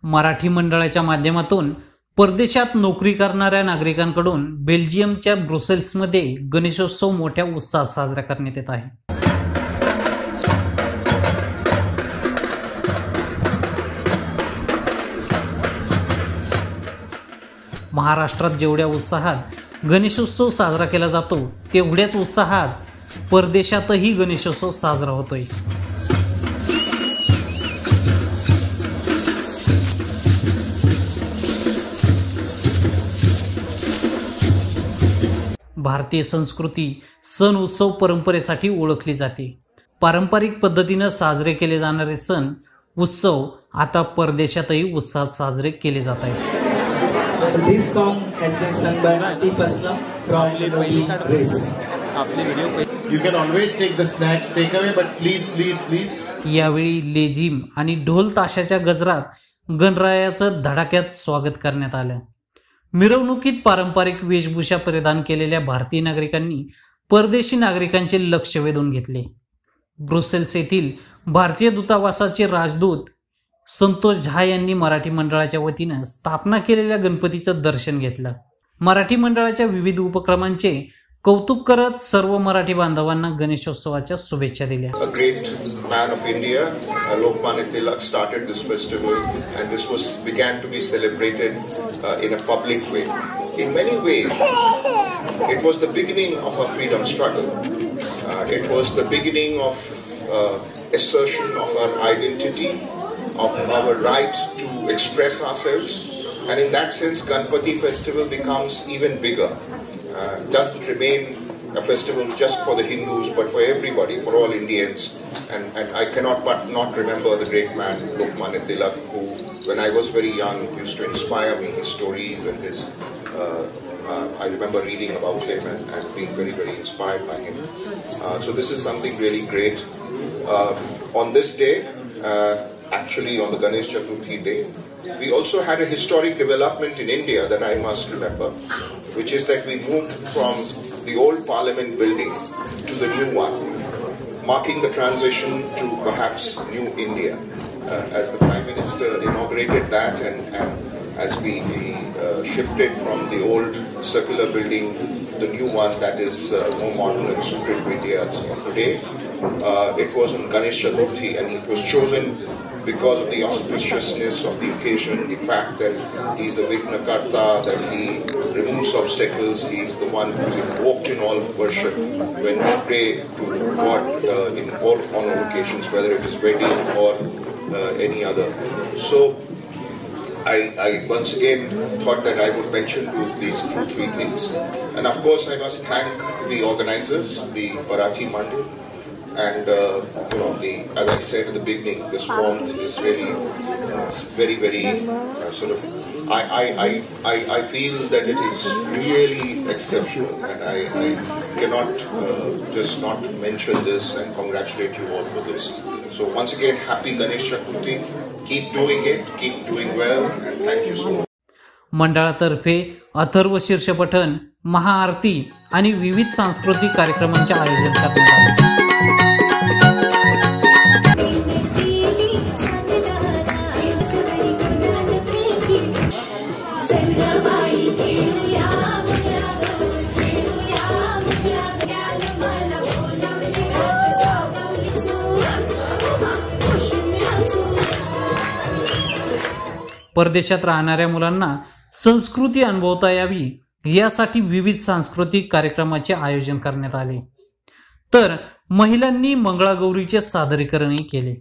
मराठी मंडळाच्या माध्यमातून परदेशात नोकरी करणाऱ्या नागरिकांकडून बेल्जियमच्या ब्रुसेल्समध्ये गणेशोत्सव मोठ्या उत्साहात साजरा करण्यात येत आहे। महाराष्ट्रात जेवढ्या उत्साहात गणेशोत्सव साजरा केला जातो तेवढ्याच उत्साहात परदेशातही गणेशोत्सव साजरा होतोय। भारतीय संस्कृती सण उत्सव परंपरेसाठी ओळखली जाते। पारंपरिक पद्धतीने साजरे केले जाणारे सण उत्सव आता परदेशातही उत्साहात साजरे केले जात आहेत। This song has been sung by Atif Aslam from Greece. You can always take the snacks takeaway, but please. यावेळी लेझिम आणि ढोल ताशाच्या गजरात गणरायाचं धडाक्यात स्वागत करण्यात आलं। मिरवणुकीत पारंपरिक वेशभूषा परिधान केलेल्या भारतीय नागरिकांनी परदेशी नागरिकांचे लक्ष वेधून घेतले। ब्रुसेल्स येथील भारतीय दूतावासाचे राजदूत संतोष झा यांनी मराठी मंडळाच्या वतीने स्थापना केलेल्या गणपतीचं दर्शन घेतलं। मराठी मंडळाच्या विविध उपक्रमांचे कौतुक करत सर्व मराठी बांधवांना गणेशोत्सवाच्या शुभेच्छा दिल्या। A great man of India, Lokmanya Tilak started this festival and this began to be celebrated in a public way. In many ways, it was the beginning of our freedom struggle. It was the beginning of assertion of our identity, of our right to express ourselves, and in that sense Ganpati festival becomes even bigger. Doesn't remain a festival just for the Hindus but for everybody, for all Indians, and I cannot but not remember the great man Lokmanya Tilak, who when I was very young used to inspire me, his stories and his I remember reading about him and being very, very inspired by him. So this is something really great. On this day, actually on the Ganesh Chaturthi day, we also had a historic development in India that I must remember, which is that we moved from the old Parliament building to the new one, marking the transition to perhaps new India. As the Prime Minister inaugurated that and as we shifted from the old circular building, the new one that is more modern and suited to India's of today, it was on Ganesh Chaturthi, and it was chosen because of the auspiciousness of the occasion, the fact that he's a Vigna Karta, that he removes obstacles, he's the one who's invoked in all worship when we pray to God in all on all occasions, whether it is wedding or any other. So I once again thought that I would mention these 2-3 things, and of course I must thank the organizers, the Marathi Mandal. And as I said at the beginning, this warmth is really very, very sort of. I feel that it is really exceptional, and I cannot just not mention this and congratulate you all for this. So once again, happy Ganesh Chaturthi. Keep doing it, keep doing well, and thank you so much. मंडळातर्फे अथर्व शीर्ष पठण, महाआरती आणि विविध सांस्कृतिक कार्यक्रमांचे आयोजन करण्यात आले। परदेशात राहणाऱ्या मुलांना संस्कृती अनुभवता यावी यासाठी विविध सांस्कृतिक कार्यक्रमाचे आयोजन करण्यात आले। तर महिलांनी मंगळागौरीचे सादरीकरणही केले।